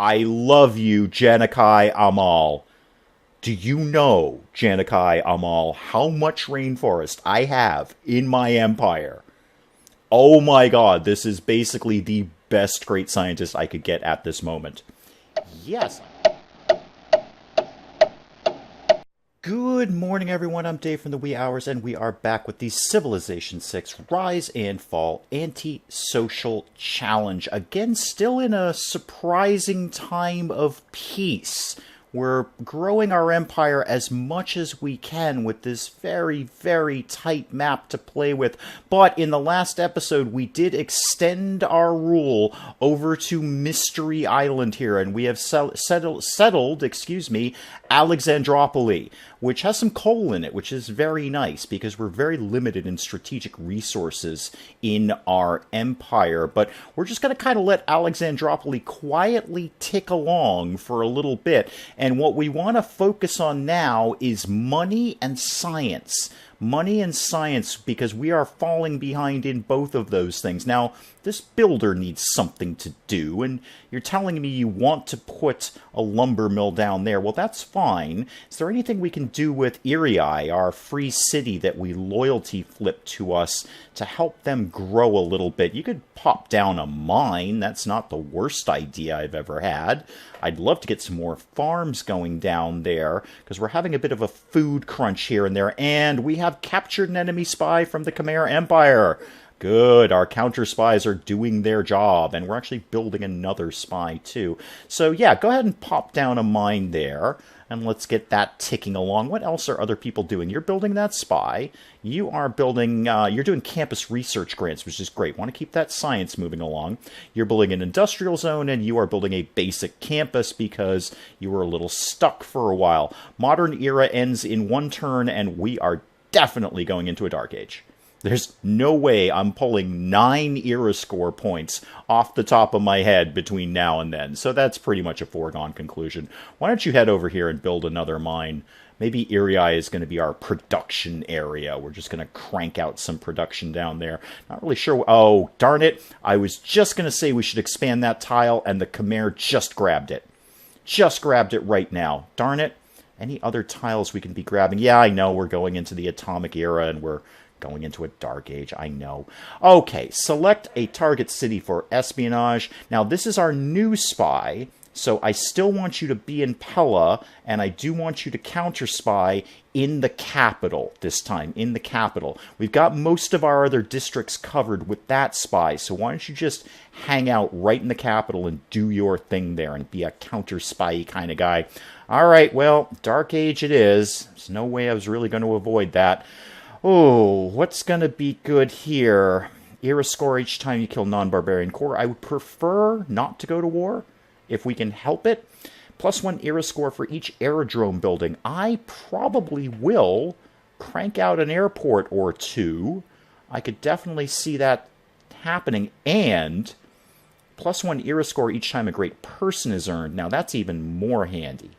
I love you, Janikai Amal. Do you know, Janikai Amal, how much rainforest I have in my empire? Oh my god, this is basically the best great scientist I could get at this moment. Yes. Good morning, everyone. I'm Dave from the Wee Hours, and we are back with the Civilization 6 Rise and Fall Anti-Social Challenge. Again, still in a surprising time of peace. We're growing our empire as much as we can with this very, very tight map to play with. But in the last episode, we did extend our rule over to Mystery Island here, and we have settled, Alexandropolis, which has some coal in it, which is very nice because we're very limited in strategic resources in our empire. But we're just going to kind of let Alexandropolis quietly tick along for a little bit. And what we want to focus on now is money and science. Money and science, because we are falling behind in both of those things. Now, this builder needs something to do, and you're telling me you want to put a lumber mill down there. Well, that's fine. Is there anything we can do with Irii, our free city that we loyalty flipped to us, to help them grow a little bit? You could pop down a mine. That's not the worst idea I've ever had. I'd love to get some more farms going down there, because we're having a bit of a food crunch here and there, and we have captured an enemy spy from the Khmer Empire. Good, our counter spies are doing their job, and we're actually building another spy too. So yeah, go ahead and pop down a mine there, and let's get that ticking along. What else are other people doing? You're building that spy. You are building, you're doing campus research grants, which is great. Want to keep that science moving along. You're building an industrial zone, and you are building a basic campus because you were a little stuck for a while. Modern era ends in one turn, and we are definitely going into a dark age. There's no way I'm pulling 9 era score points off the top of my head between now and then. So that's pretty much a foregone conclusion. Why don't you head over here and build another mine? Maybe Irii is going to be our production area. We're just going to crank out some production down there. Not really sure. Oh, darn it. I was just going to say we should expand that tile, and the Khmer just grabbed it. Just grabbed it right now. Darn it. Any other tiles we can be grabbing? Yeah, I know we're going into the atomic era, and we're going into a dark age, I know. Okay, select a target city for espionage. Now, this is our new spy, so I still want you to be in Pella, and I do want you to counter spy in the capital this time, in the capital. We've got most of our other districts covered with that spy, so why don't you just hang out right in the capital and do your thing there and be a counter spy kind of guy. All right, well, dark age it is. There's no way I was really going to avoid that. Oh, what's going to be good here? Era score each time you kill non-barbarian core. I would prefer not to go to war if we can help it. +1 era score for each aerodrome building. I probably will crank out an airport or two. I could definitely see that happening. And +1 era score each time a great person is earned. Now, that's even more handy.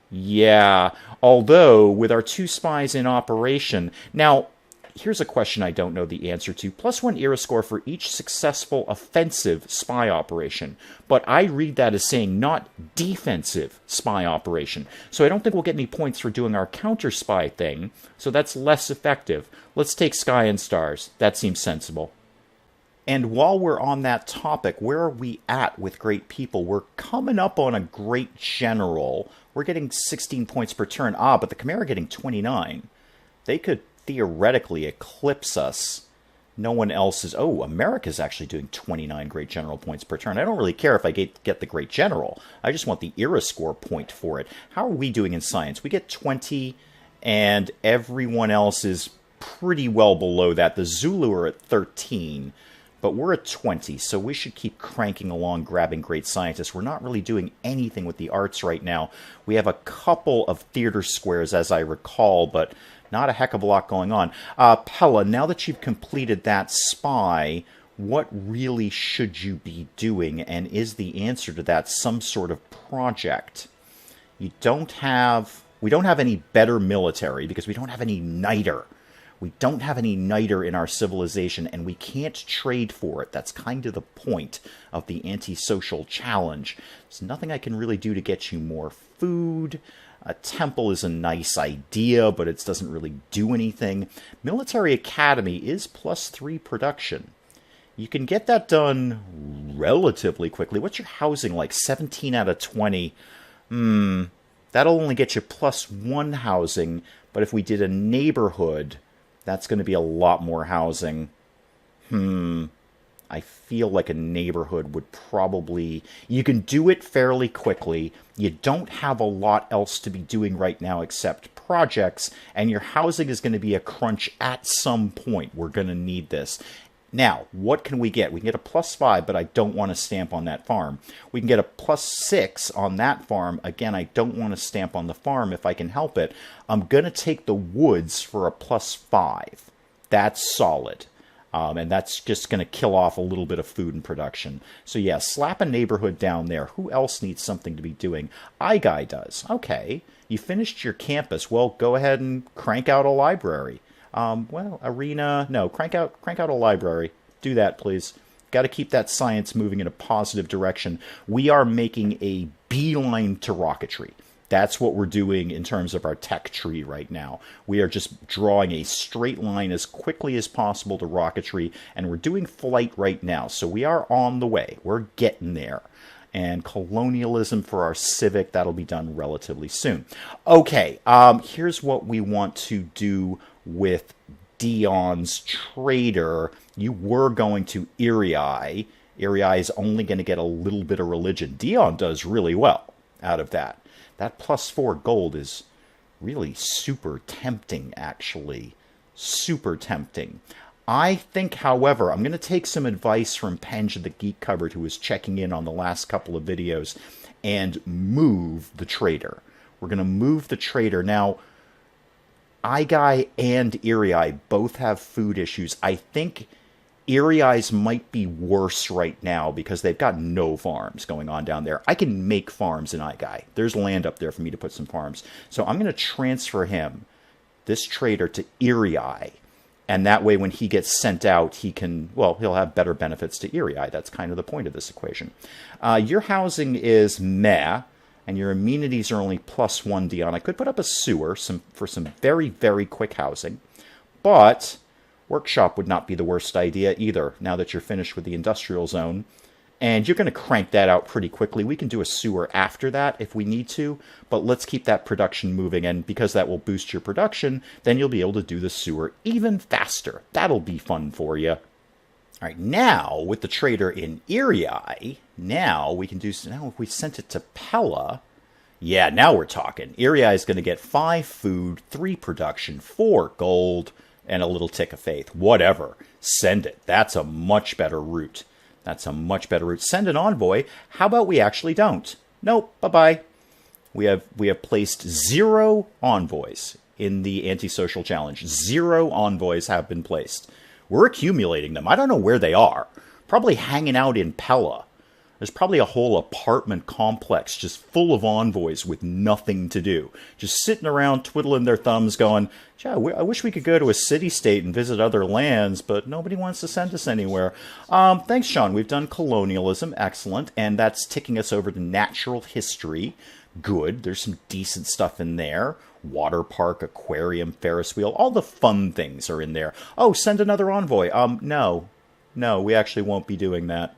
Yeah, although with our 2 spies in operation... Now, here's a question I don't know the answer to. +1 era score for each successful offensive spy operation. But I read that as saying not defensive spy operation. So I don't think we'll get any points for doing our counter spy thing. So that's less effective. Let's take Sky and Stars. That seems sensible. And while we're on that topic, where are we at with great people? We're coming up on a great general. We're getting 16 points per turn. Ah, but the Khmer are getting 29. They could theoretically eclipse us. No one else is... Oh, America's actually doing 29 great general points per turn. I don't really care if I get the great general. I just want the era score point for it. How are we doing in science? We get 20, and everyone else is pretty well below that. The Zulu are at 13. But we're at 20, so we should keep cranking along, grabbing great scientists. We're not really doing anything with the arts right now. We have a couple of theater squares, as I recall, but not a heck of a lot going on. Pella, now that you've completed that spy, what really should you be doing? And is the answer to that some sort of project? We don't have any better military because we don't have any niter. We don't have any niter in our civilization, and we can't trade for it. That's kind of the point of the antisocial challenge. There's nothing I can really do to get you more food. A temple is a nice idea, but it doesn't really do anything. Military Academy is +3 production. You can get that done relatively quickly. What's your housing like? 17 out of 20. That'll only get you +1 housing, but if we did a neighborhood, that's going to be a lot more housing. I feel like a neighborhood would probably... You can do it fairly quickly. You don't have a lot else to be doing right now except projects, and your housing is going to be a crunch at some point. We're going to need this. Now, what can we get? We can get a +5, but I don't want to stamp on that farm. We can get a +6 on that farm. Again, I don't want to stamp on the farm if I can help it. I'm going to take the woods for a +5. That's solid. And that's just going to kill off a little bit of food and production. So yeah, slap a neighborhood down there. Who else needs something to be doing? iGuy does. Okay, you finished your campus. Well, go ahead and crank out a library. Well, arena, no, crank out a library. Do that, please. Got to keep that science moving in a positive direction. We are making a beeline to rocketry. That's what we're doing in terms of our tech tree right now. We are just drawing a straight line as quickly as possible to rocketry, and we're doing flight right now. So we are on the way. We're getting there. And colonialism for our civic, that'll be done relatively soon. Okay, here's what we want to do with Dion's trader. You were going to Irii. Irii is only going to get a little bit of religion. Dion does really well out of that. That +4 gold is really super tempting, actually. Super tempting. I think, however, I'm going to take some advice from Penge the Geek Cupboard, who was checking in on the last couple of videos, and move the trader. We're going to move the trader. Now, iGuy and Irii both have food issues. I think Irii's might be worse right now because they've got no farms going on down there. I can make farms in iGuy. There's land up there for me to put some farms. So I'm going to transfer him, this trader, to Irii. And that way when he gets sent out, he can, well, he'll have better benefits to Irii. That's kind of the point of this equation. Your housing is meh, and your amenities are only +1, Dion. I could put up a sewer for some very, very quick housing. But workshop would not be the worst idea either, now that you're finished with the industrial zone. And you're going to crank that out pretty quickly. We can do a sewer after that if we need to, but let's keep that production moving. And because that will boost your production, then you'll be able to do the sewer even faster. That'll be fun for you. All right, now with the trader in Irii, now we can do, now if we sent it to Pella, yeah, now we're talking. Irii is going to get 5 food, 3 production, 4 gold, and a little tick of faith. Whatever. Send it. That's a much better route. That's a much better route. Send an envoy. How about we actually don't? Nope. Bye-bye. We have placed 0 envoys in the antisocial challenge. 0 envoys have been placed. We're accumulating them. I don't know where they are. Probably hanging out in Pella. There's probably a whole apartment complex just full of envoys with nothing to do. Just sitting around twiddling their thumbs going, I wish we could go to a city-state and visit other lands, but nobody wants to send us anywhere. Thanks, Sean. We've done colonialism. Excellent. And that's ticking us over to natural history. Good. There's some decent stuff in there. Water park, aquarium, Ferris wheel. All the fun things are in there. Oh, send another envoy. No. No, we actually won't be doing that.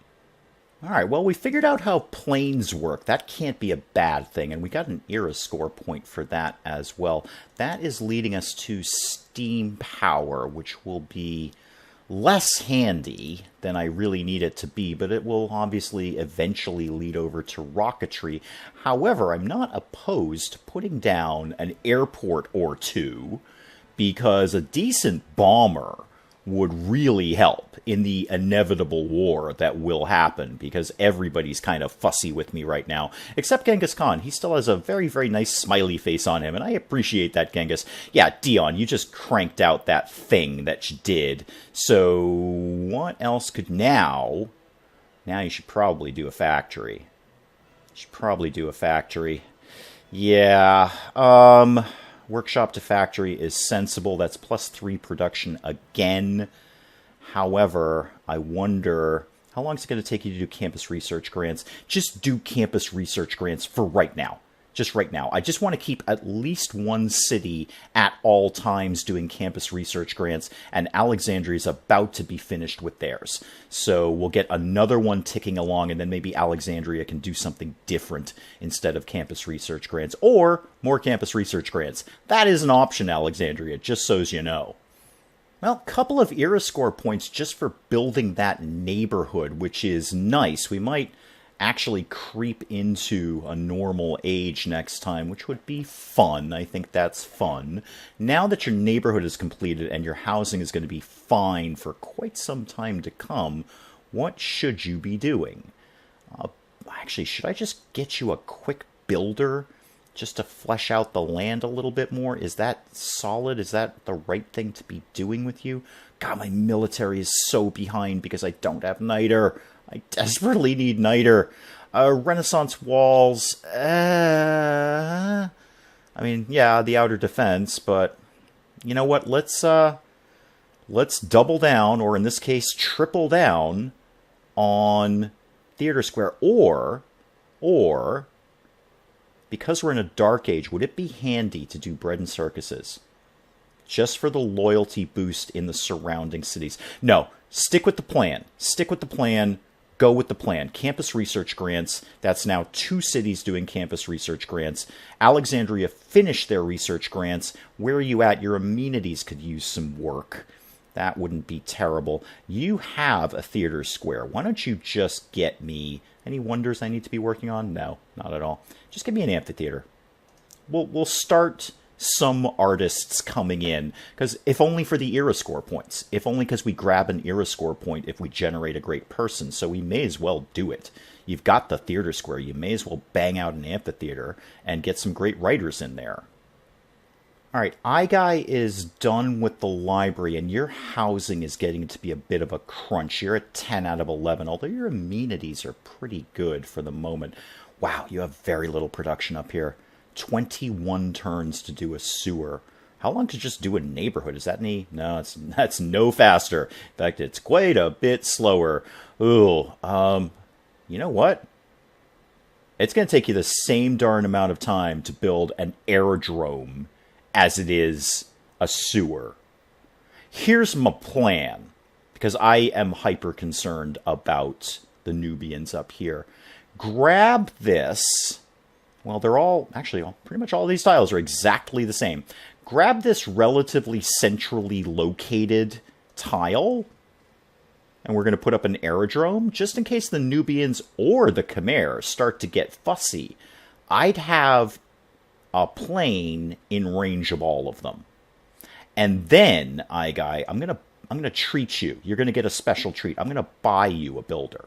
All right, well, we figured out how planes work. That can't be a bad thing, and we got an era score point for that as well. That is leading us to steam power, which will be less handy than I really need it to be, but it will obviously eventually lead over to rocketry. However, I'm not opposed to putting down an airport or two, because a decent bomber would really help in the inevitable war that will happen, because everybody's kind of fussy with me right now, except Genghis Khan. He still has a very, very nice smiley face on him, and I appreciate that, Genghis. Yeah, Dion, you just cranked out that thing that you did. So what else could now you should probably do a factory. Yeah, workshop to factory is sensible. That's +3 production again. However, I wonder, how long is it going to take you to do campus research grants? Just do campus research grants for right now. Just right now. I just want to keep at least one city at all times doing campus research grants, and Alexandria is about to be finished with theirs. So we'll get another one ticking along, and then maybe Alexandria can do something different instead of campus research grants, or more campus research grants. That is an option, Alexandria, just so as you know. Well, a couple of era score points just for building that neighborhood, which is nice. We might actually creep into a normal age next time, which would be fun. I think that's fun. Now that your neighborhood is completed and your housing is going to be fine for quite some time to come, what should you be doing? Actually, should I just get you a quick builder just to flesh out the land a little bit more? Is that solid? Is that the right thing to be doing with you? God, my military is so behind because I don't have niter. I desperately need niter. Renaissance walls. I mean, yeah, the outer defense, but you know what? Let's double down, or in this case, triple down on Theater Square, or because we're in a dark age, would it be handy to do bread and circuses? Just for the loyalty boost in the surrounding cities. No, stick with the plan. Stick with the plan. Go with the plan. Campus research grants. That's now 2 cities doing campus research grants. Alexandria finished their research grants. Where are you at? Your amenities could use some work. That wouldn't be terrible. You have a theater square. Why don't you just get me any wonders I need to be working on? No, not at all. Just give me an amphitheater. We'll start some artists coming in, because if only for the era score points, if only because we grab an era score point if we generate a great person, so we may as well do it. You've got the theater square, you may as well bang out an amphitheater and get some great writers in there. Alright, iGuy is done with the library, and your housing is getting to be a bit of a crunch. You're at 10 out of 11, although your amenities are pretty good for the moment. Wow, you have very little production up here. 21 turns to do a sewer. How long to just do a neighborhood? Is that any? No, that's no faster. In fact, it's quite a bit slower. Ooh, you know what? It's going to take you the same darn amount of time to build an aerodrome as it is a sewer. Here's my plan, because I am hyper concerned about the Nubians up here. Grab this. Well, they're all, actually, pretty much all these tiles are exactly the same. Grab this relatively centrally located tile, and we're going to put up an aerodrome, just in case the Nubians or the Khmer start to get fussy. I'd have a plane in range of all of them. And then, iGuy, I'm going to treat you. You're going to get a special treat. I'm going to buy you a builder.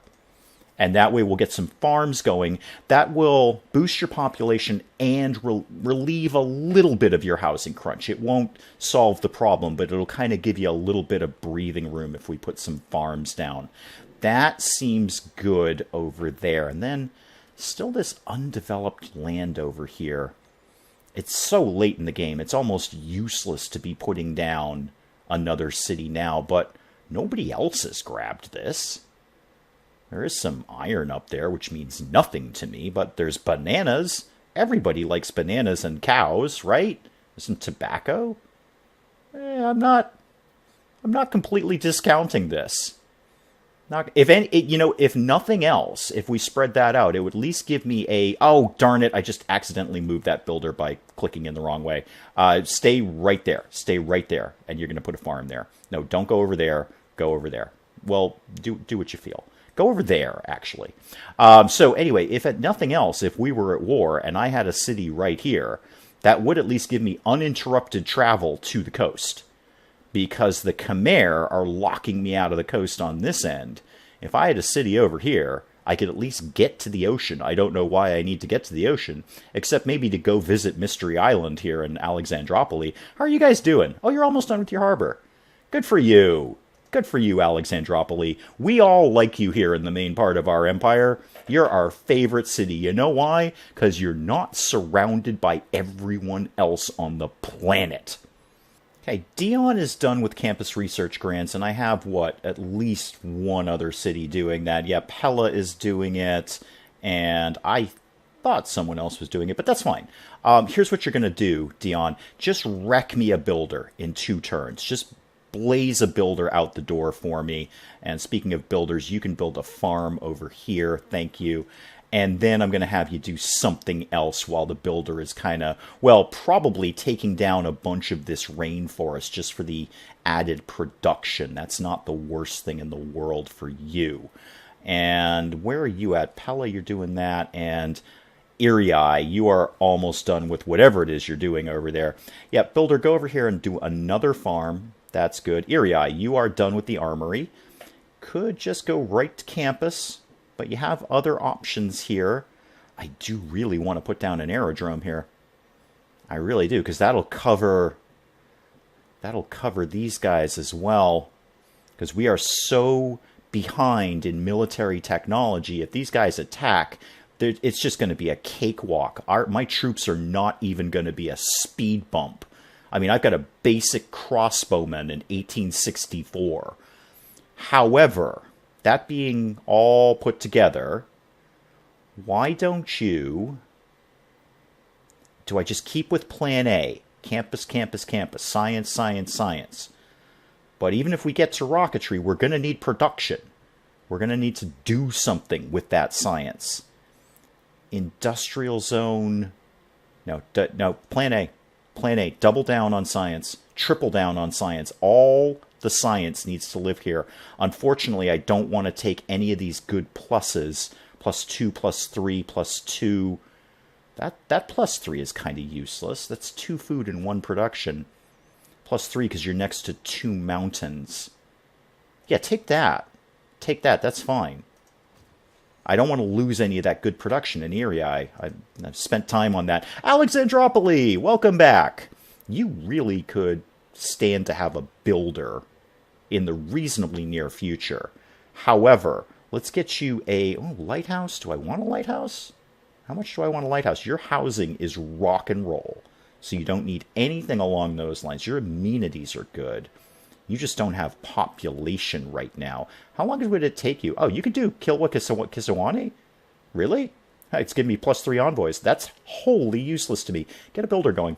And that way we'll get some farms going. That will boost your population and relieve a little bit of your housing crunch. It won't solve the problem, but it'll kind of give you a little bit of breathing room if we put some farms down. That seems good over there. And then still this undeveloped land over here. It's so late in the game. It's almost useless to be putting down another city now, but nobody else has grabbed this. There is some iron up there, which means nothing to me, but there's bananas. Everybody likes bananas and cows, right? There's some tobacco. I'm not completely discounting this. If nothing else, if we spread that out, it would at least give me a, oh, darn it, I just accidentally moved that builder by clicking in the wrong way. Stay right there. Stay right there, and you're going to put a farm there. No, don't go over there. Go over there. Well, do what you feel. Go over there, actually. So anyway, if at nothing else, if we were at war and I had a city right here, that would at least give me uninterrupted travel to the coast. Because the Khmer are locking me out of the coast on this end. If I had a city over here, I could at least get to the ocean. I don't know why I need to get to the ocean, except maybe to go visit Mystery Island here in Alexandropolis. How are you guys doing? Oh, you're almost done with your harbor. Good for you. Good for you, Alexandropoli. We all like you here in the main part of our empire. You're our favorite city. You know why? Because you're not surrounded by everyone else on the planet. Okay, Dion is done with campus research grants, and I have, at least one other city doing that. Yeah, Pella is doing it, and I thought someone else was doing it, but that's fine. Here's what you're going to do, Dion. Just wreck me a builder in 2 turns. Just blaze a builder out the door for me. And speaking of builders, you can build a farm over here. Thank you. And then I'm going to have you do something else while the builder is kind of, well, probably taking down a bunch of this rainforest just for the added production. That's not the worst thing in the world for you. And where are you at? Pella, you're doing that. And Irii, you are almost done with whatever it is you're doing over there. Yeah, builder, go over here and do another farm. That's good. Irii, you are done with the armory. Could just go right to campus. But you have other options here. I do really want to put down an aerodrome here. I really do, because that'll cover these guys as well. Because we are so behind in military technology. If these guys attack, it's just going to be a cakewalk. My troops are not even going to be a speed bump. I mean, I've got a basic crossbowman in 1864. However, that being all put together, why don't you... Do I just keep with plan A? Campus, campus, campus. Science, science, science. But even if we get to rocketry, we're going to need production. We're going to need to do something with that science. Industrial zone... No, plan A. Plan A. Double down on science. Triple down on science. All the science needs to live here. Unfortunately, I don't want to take any of these good pluses. +2, +3, +2. That +3 is kind of useless. That's 2 food and 1 production. +3 because you're next to 2 mountains. Yeah, take that. Take that. That's fine. I don't want to lose any of that good production in Irii. I've spent time on that. Alexandropoli, welcome back. You really could stand to have a builder in the reasonably near future. However, let's get you a lighthouse. Do I want a lighthouse? How much do I want a lighthouse? Your housing is rock and roll, so you don't need anything along those lines. Your amenities are good. You just don't have population right now. How long would it take you? Oh, you could do Kilwa Kisawani? Really? It's giving me +3 envoys. That's wholly useless to me. Get a builder going.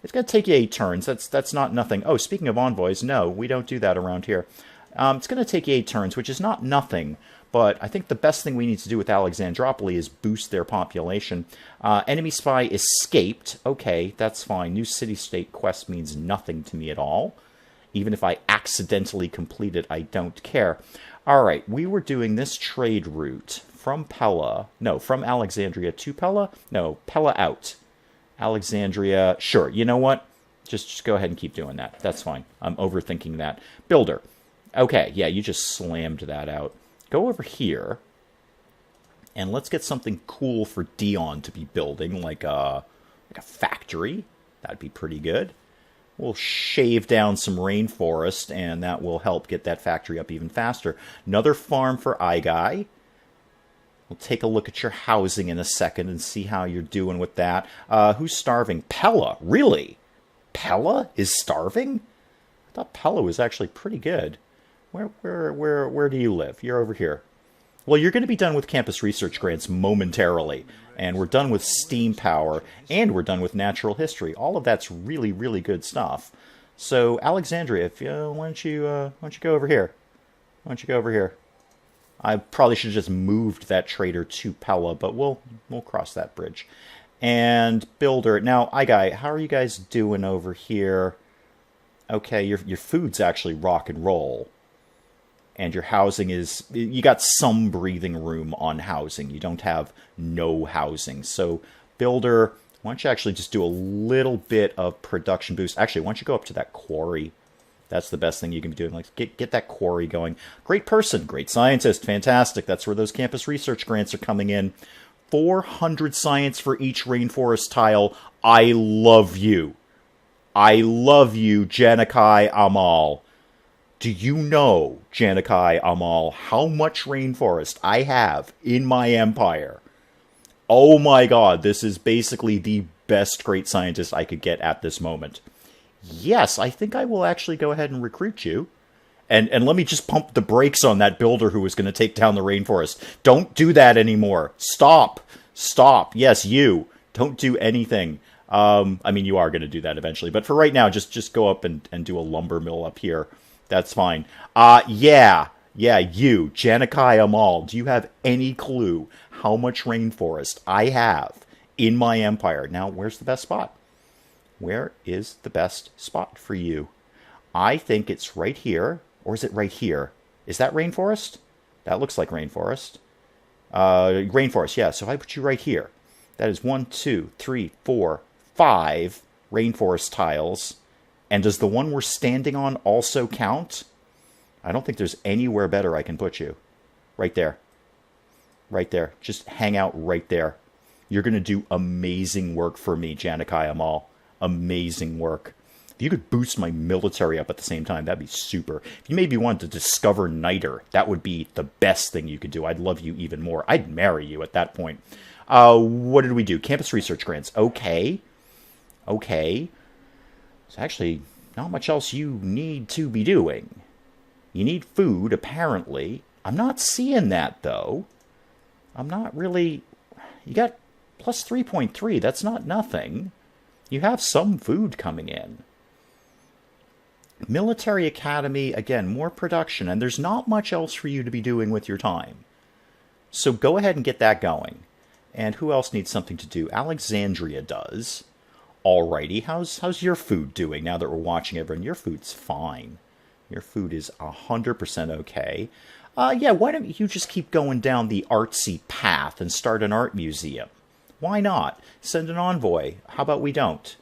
It's going to take you 8 turns. That's not nothing. Oh, speaking of envoys, no, we don't do that around here. It's going to take you 8 turns, which is not nothing, but I think the best thing we need to do with Alexandropoli is boost their population. Enemy spy escaped. Okay, that's fine. New city-state quest means nothing to me at all. Even if I accidentally complete it, I don't care. All right, we were doing this trade route from Alexandria to Pella? No, Pella out. Alexandria, sure. You know what? Just go ahead and keep doing that. That's fine. I'm overthinking that. Builder. Okay, yeah, you just slammed that out. Go over here, and let's get something cool for Dion to be building, like a factory. That'd be pretty good. We'll shave down some rainforest, and that will help get that factory up even faster. Another farm for Igai. We'll take a look at your housing in a second and see how you're doing with that. Who's starving? Pella, really? Pella is starving? I thought Pella was actually pretty good. Where do you live? You're over here. Well, you're going to be done with campus research grants momentarily, and we're done with steam power, and we're done with natural history. All of that's really, really good stuff. So, Alexandria, why don't you go over here? Why don't you go over here? I probably should have just moved that trader to Pella, but we'll cross that bridge. And builder. Now, Igai, how are you guys doing over here? Okay, your food's actually rock and roll. And your housing is... You got some breathing room on housing. You don't have no housing. So, builder, why don't you actually just do a little bit of production boost? Actually, why don't you go up to that quarry? That's the best thing you can be doing. Like, get that quarry going. Great person, great scientist, fantastic. That's where those campus research grants are coming in. 400 science for each rainforest tile. I love you. I love you, Janakai Amal. Do you know, Janikai Amal, how much rainforest I have in my empire? Oh my god, this is basically the best great scientist I could get at this moment. Yes, I think I will actually go ahead and recruit you. And let me just pump the brakes on that builder who was going to take down the rainforest. Don't do that anymore. Stop. Stop. Yes, you. Don't do anything. I mean, you are going to do that eventually. But for right now, just go up and do a lumber mill up here. That's fine. Yeah, you, Janikai Amal, do you have any clue how much rainforest I have in my empire? Now, where's the best spot? Where is the best spot for you? I think it's right here. Or is it right here? Is that rainforest? That looks like rainforest. Rainforest, yeah. So if I put you right here, that is 1, 2, 3, 4, 5 rainforest tiles. And does the one we're standing on also count? I don't think there's anywhere better I can put you. Right there. Right there. Just hang out right there. You're going to do amazing work for me, Janikai Amal. Amazing work. If you could boost my military up at the same time, that'd be super. If you maybe wanted to discover Niter, that would be the best thing you could do. I'd love you even more. I'd marry you at that point. What did we do? Campus research grants. Okay. Okay. There's actually not much else you need to be doing. You need food, apparently. I'm not seeing that, though. I'm not really... You got plus 3.3. That's not nothing. You have some food coming in. Military Academy, again, more production, and there's not much else for you to be doing with your time. So go ahead and get that going. And who else needs something to do? Alexandria does. Alrighty, how's your food doing now that we're watching everyone? Your food's fine. Your food is 100% okay. Yeah, why don't you just keep going down the artsy path and start an art museum? Why not? Send an envoy. How about we don't?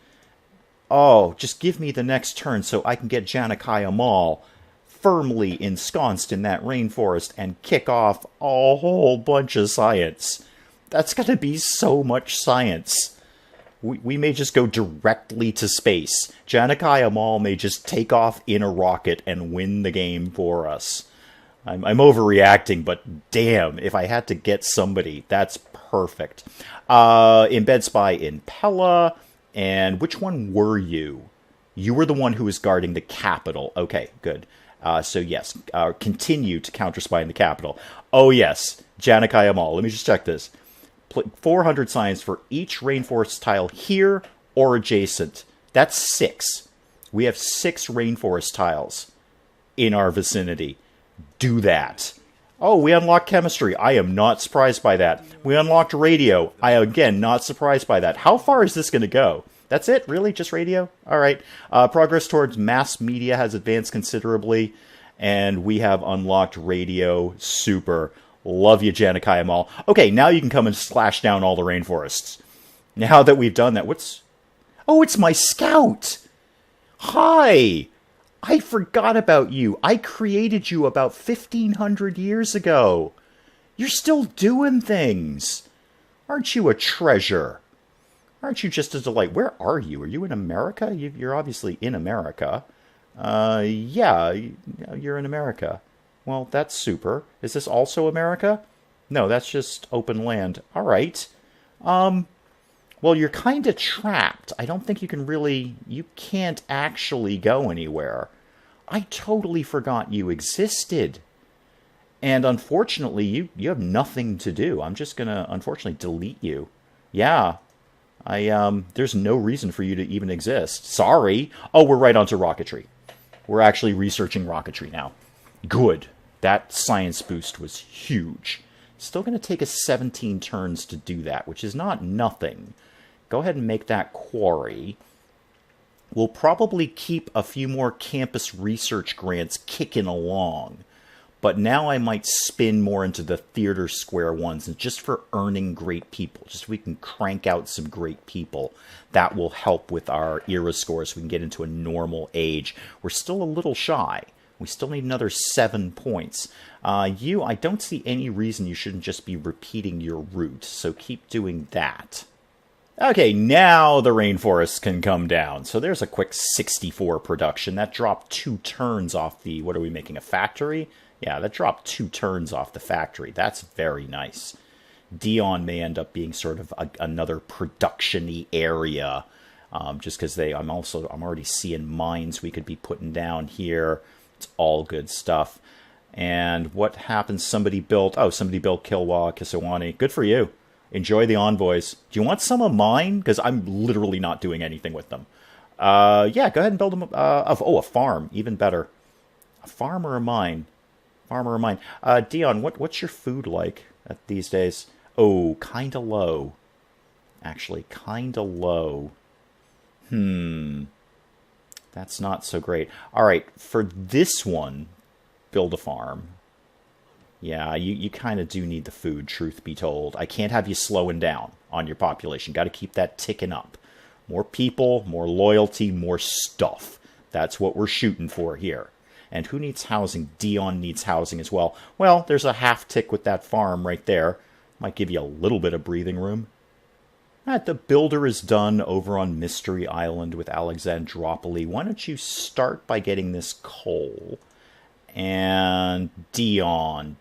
Oh, just give me the next turn so I can get Janikai Amal firmly ensconced in that rainforest and kick off a whole bunch of science. That's going to be so much science. We may just go directly to space. Janikai Amal may just take off in a rocket and win the game for us. I'm overreacting, but damn, if I had to get somebody, that's perfect. Embed spy in Pella. And which one were you? You were the one who was guarding the capital. Okay, good. So yes, continue to counter-spy in the capital. Oh yes, Janikai Amal. Let me just check this. 400 science for each rainforest tile here or adjacent. That's 6. We have 6 rainforest tiles in our vicinity. Do that. Oh, we unlocked chemistry. I am not surprised by that. We unlocked radio. I, again, not surprised by that. How far is this going to go? That's it? Really? Just radio? All right. Progress towards mass media has advanced considerably, and we have unlocked radio. Super. Love you, Janikai Amal. Okay, now you can come and slash down all the rainforests. Now that we've done that, what's... Oh, it's my scout! Hi! I forgot about you. I created you about 1,500 years ago. You're still doing things. Aren't you a treasure? Aren't you just a delight? Where are you? Are you in America? You're obviously in America. Yeah, you're in America. Well, that's super. Is this also America? No, that's just open land. All right. Well, you're kind of trapped. I don't think you can really... You can't actually go anywhere. I totally forgot you existed. And unfortunately, you have nothing to do. I'm just going to, unfortunately, delete you. Yeah. There's no reason for you to even exist. Sorry. Oh, we're right onto Rocketry. We're actually researching Rocketry now. Good. That science boost was huge. Still going to take us 17 turns to do that, which is not nothing. Go ahead and make that quarry. We'll probably keep a few more campus research grants kicking along. But now I might spin more into the theater square ones, and just for earning great people. Just so we can crank out some great people. That will help with our era score so we can get into a normal age. We're still a little shy. We still need another 7 points. I don't see any reason you shouldn't just be repeating your route, so keep doing that. Okay, now the rainforests can come down. So there's a quick 64 production. That dropped 2 turns off the, what are we making, a factory? Yeah, that dropped 2 turns off the factory. That's very nice. Dion may end up being sort of another production-y area, just because I'm already seeing mines we could be putting down here. It's all good stuff. And what happens? Somebody built Kilwa, Kisawani. Good for you. Enjoy the envoys. Do you want some of mine? Because I'm literally not doing anything with them. Yeah, go ahead and build them. A farm. Even better. A farm or a mine? Farm or a mine? Dion, what's your food like these days? Oh, kind of low. Actually, kind of low. That's not so great. All right, for this one, build a farm. Yeah, you kind of do need the food, truth be told. I can't have you slowing down on your population. Got to keep that ticking up. More people, more loyalty, more stuff. That's what we're shooting for here. And who needs housing? Dion needs housing as well. Well, there's a half tick with that farm right there. Might give you a little bit of breathing room. The builder is done over on Mystery Island with Alexandropoli. Why don't you start by getting this coal? And Dion,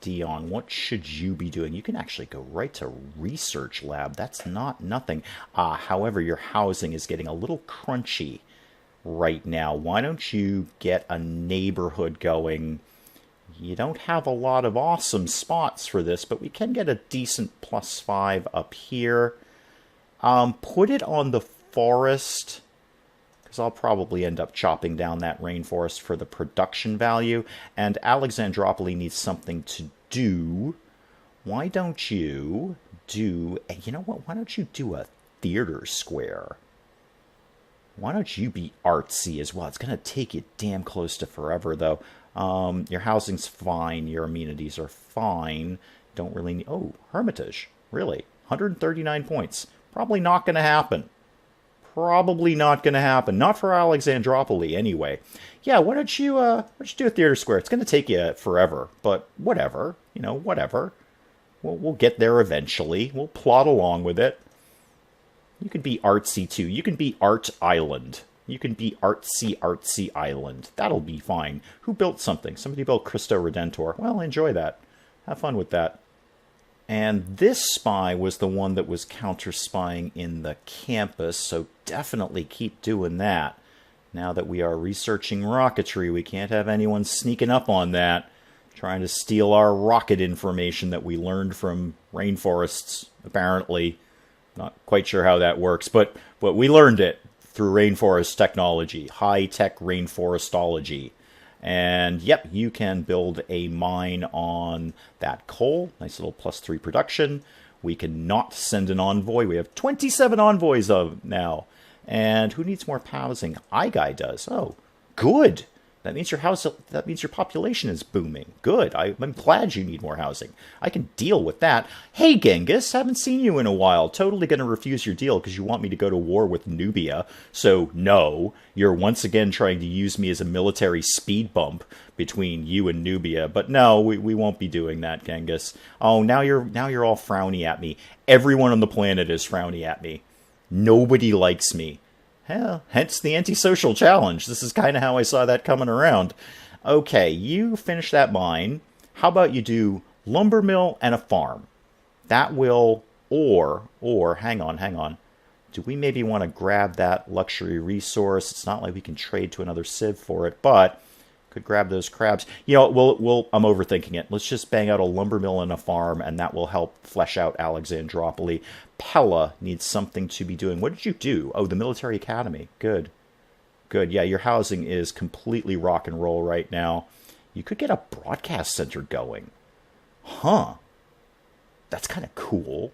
what should you be doing? You can actually go right to research lab. That's not nothing. However, your housing is getting a little crunchy right now. Why don't you get a neighborhood going? You don't have a lot of awesome spots for this, but we can get a decent +5 up here. Put it on the forest, because I'll probably end up chopping down that rainforest for the production value. And Alexandropoli needs something to do. Why don't you do... You know what? Why don't you do a theater square? Why don't you be artsy as well? It's going to take you damn close to forever, though. Your housing's fine. Your amenities are fine. Don't really need... Oh, Hermitage. Really? 139 points. Probably not going to happen. Probably not going to happen. Not for Alexandropoli, anyway. Yeah, why don't you do a theater square? It's going to take you forever, but whatever. You know, whatever. We'll get there eventually. We'll plot along with it. You can be artsy, too. You can be Art Island. You can be artsy island. That'll be fine. Who built something? Somebody built Cristo Redentor. Well, enjoy that. Have fun with that. And this spy was the one that was counter-spying in the campus, so definitely keep doing that. Now that we are researching rocketry, we can't have anyone sneaking up on that, trying to steal our rocket information that we learned from rainforests, apparently. Not quite sure how that works, but we learned it through rainforest technology, high-tech rainforestology. And yep, you can build a mine on that coal. Nice little +3 production. We cannot send an envoy. We have 27 envoys of now. And who needs more housing? iGuy does. Oh, good. That means your population is booming. Good. I'm glad you need more housing. I can deal with that. Hey, Genghis, haven't seen you in a while. Totally going to refuse your deal because you want me to go to war with Nubia. So, no, you're once again trying to use me as a military speed bump between you and Nubia. But no, we won't be doing that, Genghis. Oh, now you're all frowny at me. Everyone on the planet is frowny at me. Nobody likes me. Hell, hence the antisocial challenge. This is kind of how I saw that coming around. Okay, you finish that mine. How about you do lumber mill and a farm? That will, or hang on. Do we maybe want to grab that luxury resource? It's not like we can trade to another civ for it, but could grab those crabs. You know, I'm overthinking it. Let's just bang out a lumber mill and a farm, and that will help flesh out Alexandropoli. Pella needs something to be doing. What did you do? Oh, the military academy. Good. Yeah, your housing is completely rock and roll right now. You could get a broadcast center going. Huh. That's kind of cool.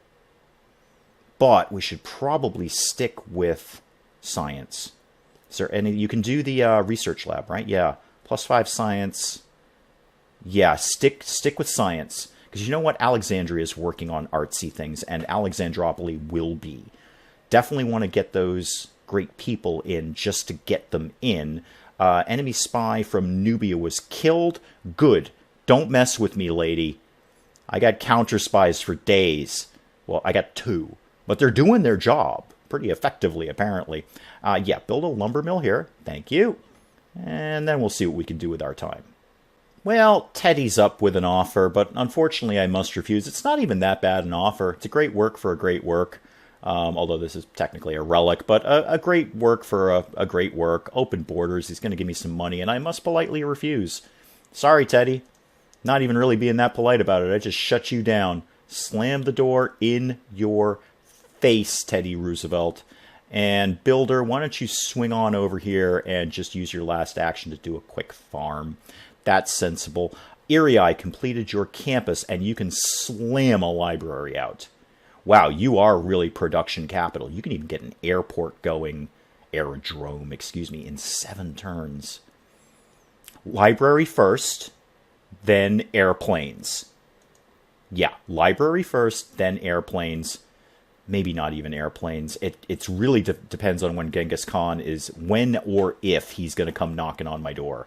But we should probably stick with science. Is there any... You can do the research lab, right? Yeah. +5 science. Yeah, stick with science. Because you know what? Alexandria is working on artsy things, and Alexandropoli will be. Definitely want to get those great people in just to get them in. Enemy spy from Nubia was killed. Good. Don't mess with me, lady. I got counter spies for days. Well, I got 2. But they're doing their job. pretty effectively, apparently. Yeah, build a lumber mill here. Thank you. And then we'll see what we can do with our time. Well, Teddy's up with an offer, but unfortunately I must refuse. It's not even that bad an offer. It's a great work for a great work. Although this is technically a relic, but a great work for a great work. Open borders. He's going to give me some money, and I must politely refuse. Sorry, Teddy. Not even really being that polite about it. I just shut you down. Slam the door in your face, Teddy Roosevelt. And Builder, why don't you swing on over here and just use your last action to do a quick farm. That's sensible. Erie completed your campus, and you can slam a library out. Wow, you are really production capital. You can even get an airport going, aerodrome, excuse me, in 7 turns. Library first, then airplanes. Yeah, library first, then airplanes. Maybe not even airplanes. It's really depends on when Genghis Khan is, when or if he's going to come knocking on my door.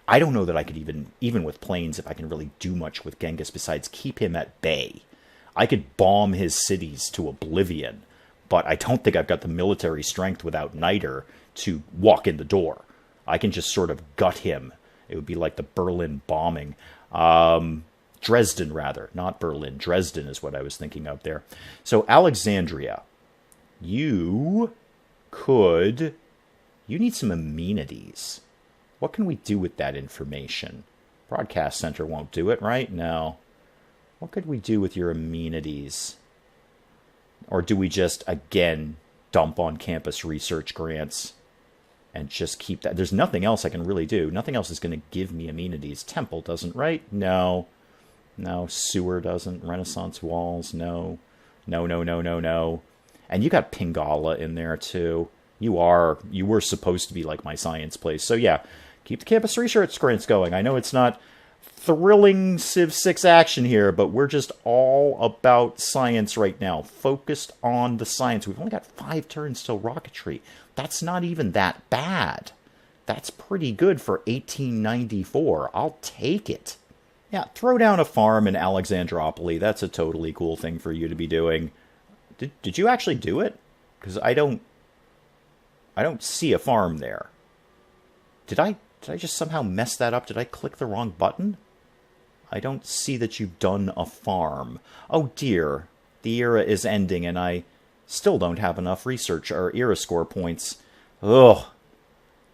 I don't know that I could even with planes, if I can really do much with Genghis besides keep him at bay. I could bomb his cities to oblivion, but I don't think I've got the military strength without Niter to walk in the door. I can just sort of gut him. It would be like the Berlin bombing. Dresden, rather. Not Berlin. Dresden is what I was thinking of there. So, Alexandria. You need some amenities. What can we do with that information? Broadcast Center won't do it, right? No. What could we do with your amenities? Or do we just, again, dump on campus research grants and just keep that? There's nothing else I can really do. Nothing else is going to give me amenities. Temple doesn't, right? No. No. Sewer doesn't. Renaissance walls, no. No, no, no, no, no. And you got Pingala in there, too. You were supposed to be like my science place. So, yeah, keep the campus research grants going. I know it's not thrilling Civ 6 action here, but we're just all about science right now. Focused on the science. We've only got 5 turns till Rocketry. That's not even that bad. That's pretty good for 1894. I'll take it. Yeah, throw down a farm in Alexandropolis. That's a totally cool thing for you to be doing. Did you actually do it? Because I don't see a farm there. Did I just somehow mess that up? Did I click the wrong button? I don't see that you've done a farm. Oh dear, the era is ending and I still don't have enough research or era score points. Ugh.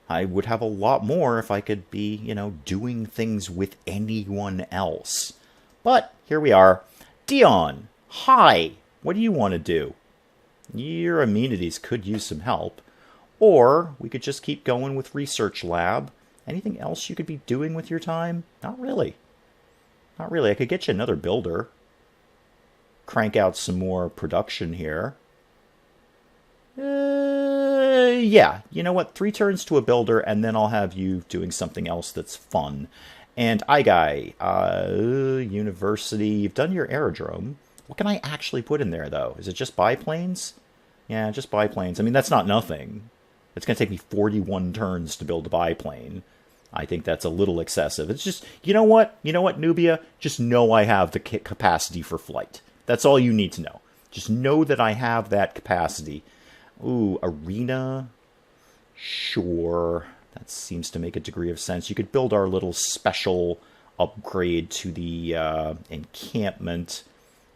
I would have a lot more if I could be, doing things with anyone else. But here we are. Dion, hi. What do you want to do? Your amenities could use some help. Or we could just keep going with Research Lab. Anything else you could be doing with your time? Not really. Not really. I could get you another builder. Crank out some more production here. Yeah. You know what? 3 turns to a builder, and then I'll have you doing something else that's fun. And Igai, University. You've done your aerodrome. What can I actually put in there, though? Is it just biplanes? Yeah, just biplanes. I mean, that's not nothing. It's going to take me 41 turns to build a biplane. I think that's a little excessive. It's just, you know what, Nubia? Just know I have the capacity for flight. That's all you need to know. Just know that I have that capacity. Ooh, arena. Sure. That seems to make a degree of sense. You could build our little special upgrade to the encampment.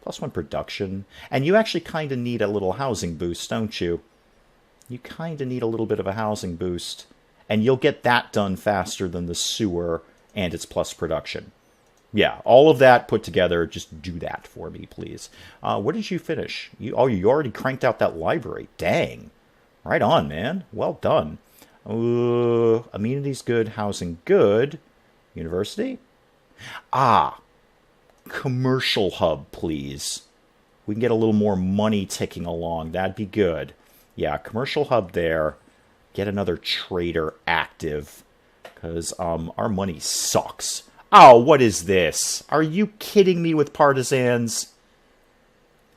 +1 production. And you actually kind of need a little housing boost, don't you? You kind of need a little bit of a housing boost. And you'll get that done faster than the sewer and its plus production. Yeah, all of that put together, just do that for me, please. What did you finish? You already cranked out that library. Dang. Right on, man. Well done. Amenities good, housing good. University? Commercial hub, please. We can get a little more money ticking along. That'd be good. Yeah, commercial hub there. Get another trader active. Because our money sucks. Oh, what is this? Are you kidding me with partisans?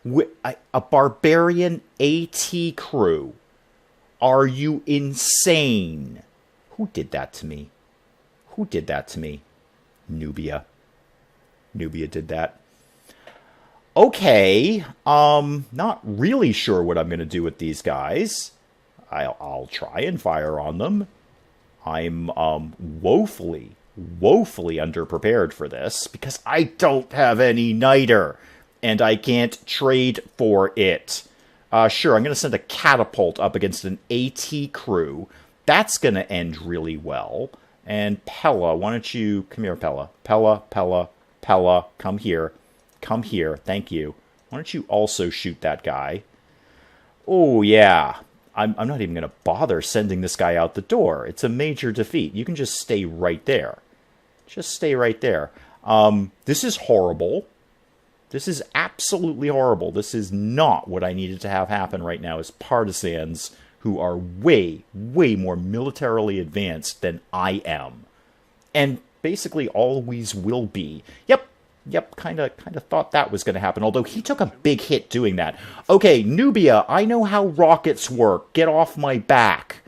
A barbarian AT crew. Are you insane? Who did that to me? Who did that to me? Nubia. Nubia did that. Okay, not really sure what I'm going to do with these guys. I'll try and fire on them. I'm woefully underprepared for this because I don't have any niter and I can't trade for it. Sure, I'm going to send a catapult up against an AT crew. That's going to end really well. And Pella, why don't you... Come here, Pella. Pella, come here. Come here, thank you. Why don't you also shoot that guy? Oh, yeah. I'm not even going to bother sending this guy out the door. It's a major defeat. You can just stay right there. Just stay right there. This is horrible. This is absolutely horrible. This is not what I needed to have happen right now as partisans who are way more militarily advanced than I am. And basically always will be. Yep, kind of thought that was going to happen, although he took a big hit doing that. Okay, Nubia, I know how rockets work. Get off my back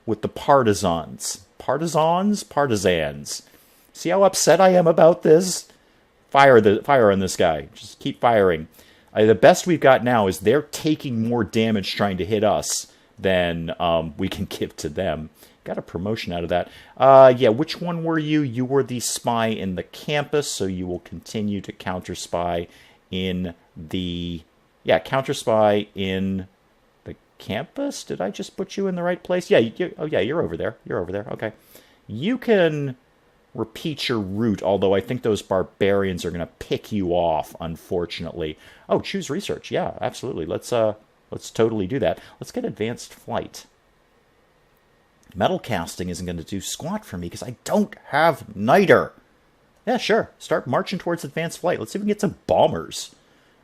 with the partisans. Partisans. See how upset I am about this? Fire on this guy. Just keep firing. The best we've got now is they're taking more damage trying to hit us than we can give to them. Got a promotion out of that. Yeah, which one were you? You were the spy in the campus, so you will continue to counter-spy in the... Yeah, counter-spy in the campus? Did I just put you in the right place? Yeah, oh yeah, you're over there. You're over there, okay. You can repeat your route, although I think those barbarians are going to pick you off, unfortunately. Oh, choose research. Yeah, absolutely. Let's totally do that. Let's get advanced flight. Metal casting isn't going to do squat for me because I don't have niter. Yeah, sure. Start marching towards advanced flight. Let's see if we can get some bombers.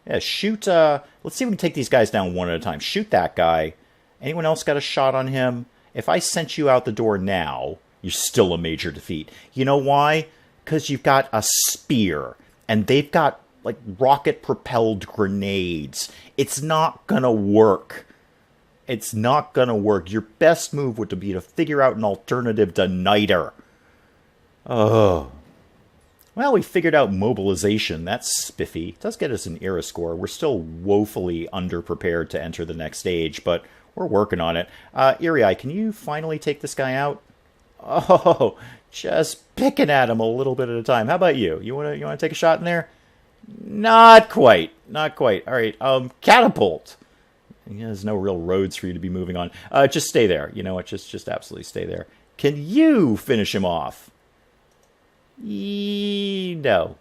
Yeah, shoot. Let's see if we can take these guys down one at a time. Shoot that guy. Anyone else got a shot on him? If I sent you out the door now, you're still a major defeat. You know why? Because you've got a spear, and they've got, like, rocket-propelled grenades. It's not gonna work. It's not going to work. Your best move would be to figure out an alternative to niter. Oh. Well, we figured out mobilization. That's spiffy. It does get us an era score. We're still woefully underprepared to enter the next stage, but we're working on it. Erie, can you finally take this guy out? Oh, just picking at him a little bit at a time. How about you? You wanna take a shot in there? Not quite. Not quite. All right. Catapult. There's no real roads for you to be moving on. Just stay there. You know what? Just absolutely stay there. Can you finish him off? No.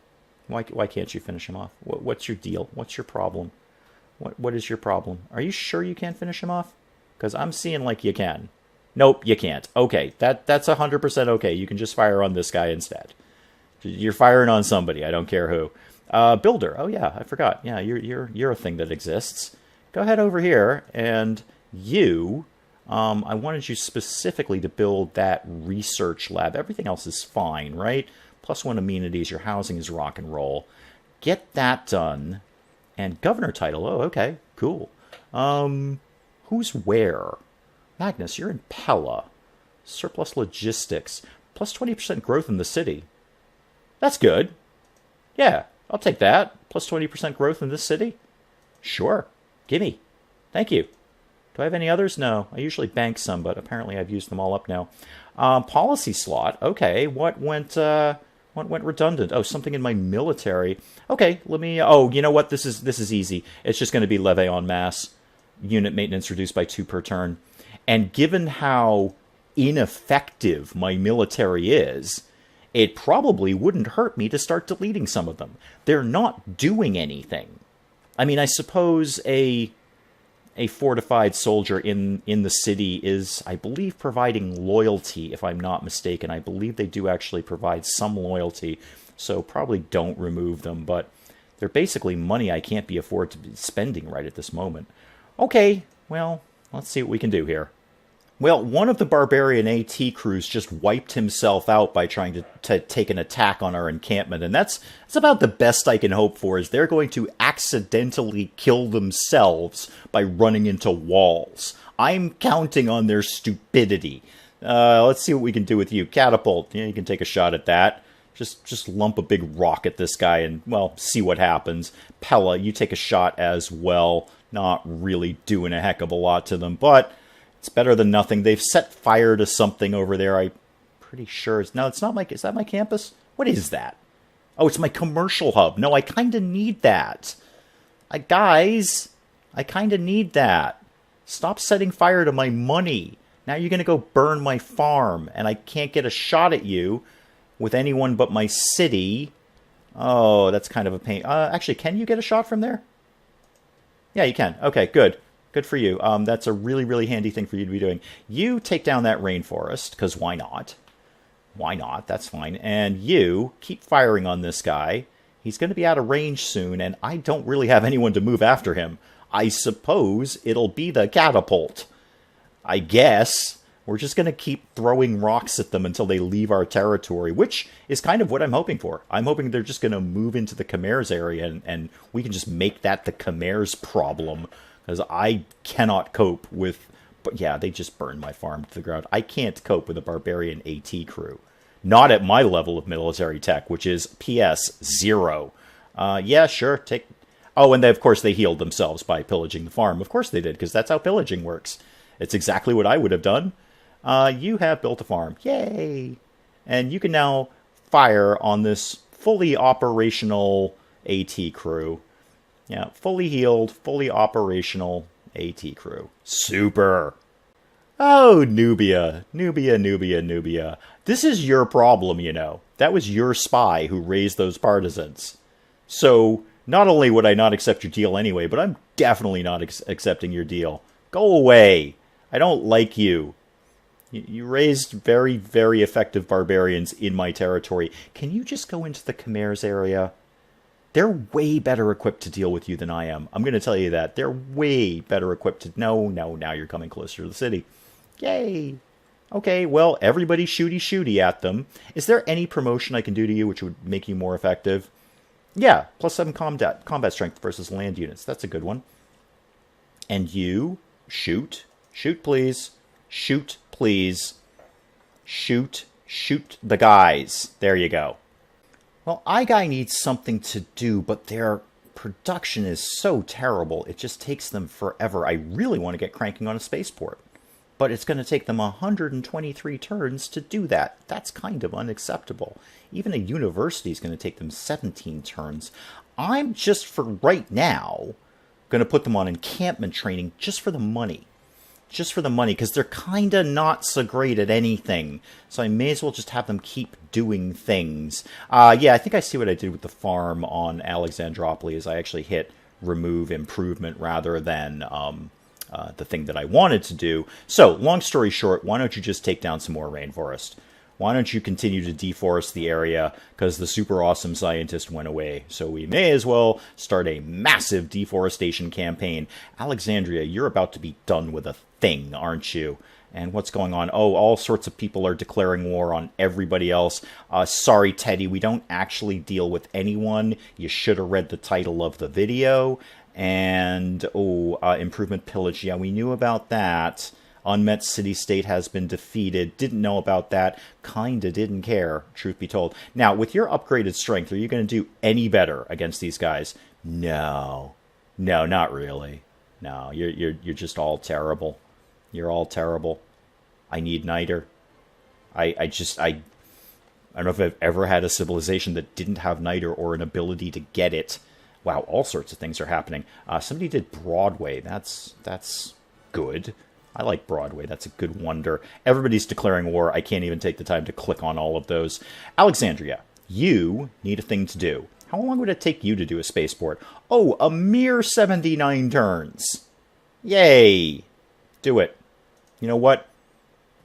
Why can't you finish him off? What's your deal? What's your problem? What is your problem? Are you sure you can't finish him off? Because I'm seeing like you can. Nope, you can't. Okay, that's 100% okay. You can just fire on this guy instead. You're firing on somebody. I don't care who. Builder. Oh yeah, I forgot. Yeah, you're a thing that exists. Go ahead over here, and you, I wanted you specifically to build that research lab. Everything else is fine, right? +1 amenities, your housing is rock and roll. Get that done. And governor title, oh, okay, cool. Who's where? Magnus, you're in Pella. Surplus logistics. +20% growth in the city. That's good. Yeah, I'll take that. +20% growth in this city? Sure. Gimme. Thank you. Do I have any others? No. I usually bank some, but apparently I've used them all up now. Policy slot. Okay. What went redundant? Oh, something in my military. Okay. Let me. Oh, you know what? This is easy. It's just going to be levée en masse. Unit maintenance reduced by 2 per turn. And given how ineffective my military is, it probably wouldn't hurt me to start deleting some of them. They're not doing anything. I mean, I suppose a fortified soldier in the city is, I believe, providing loyalty, if I'm not mistaken. I believe they do actually provide some loyalty, so probably don't remove them, but they're basically money I can't be afforded to be spending right at this moment. Okay, well, let's see what we can do here. Well, one of the Barbarian AT crews just wiped himself out by trying to take an attack on our encampment, and that's about the best I can hope for, is they're going to accidentally kill themselves by running into walls. I'm counting on their stupidity. Let's see what we can do with you. Catapult. Yeah, you can take a shot at that. Just lump a big rock at this guy and, well, see what happens. Pella, you take a shot as well. Not really doing a heck of a lot to them, but it's better than nothing. They've set fire to something over there. I'm pretty sure it's... No, it's not my... Is that my campus? What is that? Oh, it's my commercial hub. No, I kind of need that. Guys, I kind of need that. Stop setting fire to my money. Now you're going to go burn my farm, and I can't get a shot at you with anyone but my city. Oh, that's kind of a pain. Actually, can you get a shot from there? Yeah, you can. Okay, good. Good for you. That's a really, really handy thing for you to be doing. You take down that rainforest, because why not? Why not? That's fine. And you keep firing on this guy. He's going to be out of range soon, and I don't really have anyone to move after him. I suppose it'll be the catapult. I guess we're just going to keep throwing rocks at them until they leave our territory, which is kind of what I'm hoping for. I'm hoping they're just going to move into the Khmer's area, and we can just make that the Khmer's problem, because I cannot cope with... But yeah, they just burned my farm to the ground. I can't cope with a barbarian AT crew. Not at my level of military tech, which is PS 0. Yeah, sure, take... Oh, and of course they healed themselves by pillaging the farm. Of course they did, because that's how pillaging works. It's exactly what I would have done. You have built a farm. Yay! And you can now fire on this fully operational AT crew. Yeah, fully healed, fully operational AT crew. Super! Oh, Nubia. Nubia. This is your problem, you know. That was your spy who raised those partisans. So, not only would I not accept your deal anyway, but I'm definitely not accepting your deal. Go away. I don't like you. You raised very, very effective barbarians in my territory. Can you just go into the Khmer's area? They're way better equipped to deal with you than I am. I'm going to tell you that. They're way better equipped to... No, now you're coming closer to the city. Yay. Okay, well, everybody shooty at them. Is there any promotion I can do to you which would make you more effective? Yeah, +7 combat strength versus land units. That's a good one. And you, shoot. Shoot, please. Shoot, please. Shoot the guys. There you go. Well, iGuy needs something to do, but their production is so terrible, it just takes them forever. I really want to get cranking on a spaceport, but it's going to take them 123 turns to do that. That's kind of unacceptable. Even a university is going to take them 17 turns. I'm just, for right now, going to put them on encampment training just for the money. Just for the money, because they're kind of not so great at anything. So I may as well just have them keep doing things. Yeah, I think I see what I did with the farm on Alexandropolis. Is I actually hit remove improvement rather than the thing that I wanted to do. So, long story short, why don't you just take down some more rainforest? Why don't you continue to deforest the area, because the super awesome scientist went away. So we may as well start a massive deforestation campaign. Alexandria, you're about to be done with a thing, aren't you? And what's going on? Oh, all sorts of people are declaring war on everybody else. Sorry, Teddy, we don't actually deal with anyone. You should have read the title of the video. And, improvement pillage. Yeah, we knew about that. Unmet city-state has been defeated. Didn't know about that. Kinda didn't care, truth be told. Now, with your upgraded strength, are you going to do any better against these guys? No. No, not really. No, you're just all terrible. You're all terrible. I need niter. I don't know if I've ever had a civilization that didn't have niter or an ability to get it. Wow, all sorts of things are happening. Somebody did Broadway. That's good. I like Broadway. That's a good wonder. Everybody's declaring war. I can't even take the time to click on all of those. Alexandria, you need a thing to do. How long would it take you to do a spaceport? Oh, a mere 79 turns. Yay. Do it. You know what?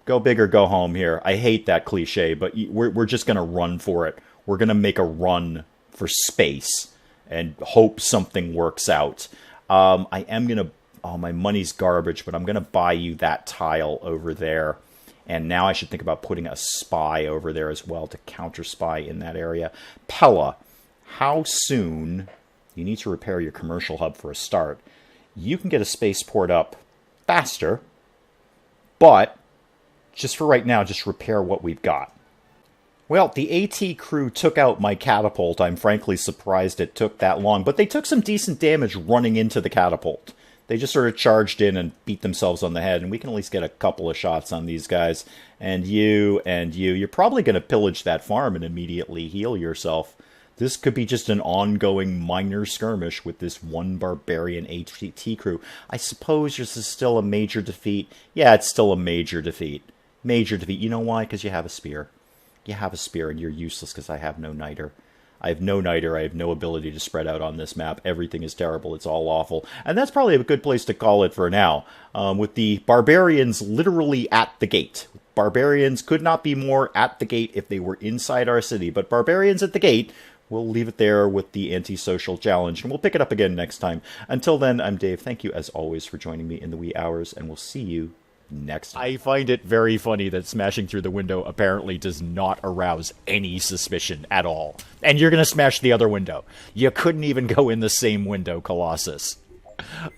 Go big or go home here. I hate that cliche, but we're just going to run for it. We're going to make a run for space and hope something works out. I am going to... Oh, my money's garbage, but I'm going to buy you that tile over there. And now I should think about putting a spy over there as well to counter-spy in that area. Pella, how soon... You need to repair your commercial hub for a start. You can get a spaceport up faster, but just for right now, just repair what we've got. Well, the AT crew took out my catapult. I'm frankly surprised it took that long, but they took some decent damage running into the catapult. They just sort of charged in and beat themselves on the head, and we can at least get a couple of shots on these guys. And you, you're probably going to pillage that farm and immediately heal yourself. This could be just an ongoing minor skirmish with this one barbarian AT crew. I suppose this is still a major defeat. Yeah, it's still a major defeat. Major defeat. You know why? Because you have a spear. You have a spear and you're useless because I have no niter. I have no niter. I have no ability to spread out on this map. Everything is terrible. It's all awful. And that's probably a good place to call it for now. With the barbarians literally at the gate. Barbarians could not be more at the gate if they were inside our city. But barbarians at the gate, we'll leave it there with the antisocial challenge. And we'll pick it up again next time. Until then, I'm Dave. Thank you as always for joining me in the wee hours. And we'll see you next time. I find it very funny that smashing through the window apparently does not arouse any suspicion at all. And you're going to smash the other window. You couldn't even go in the same window, Colossus.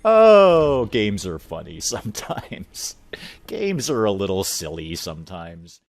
Oh, games are funny sometimes. Games are a little silly sometimes.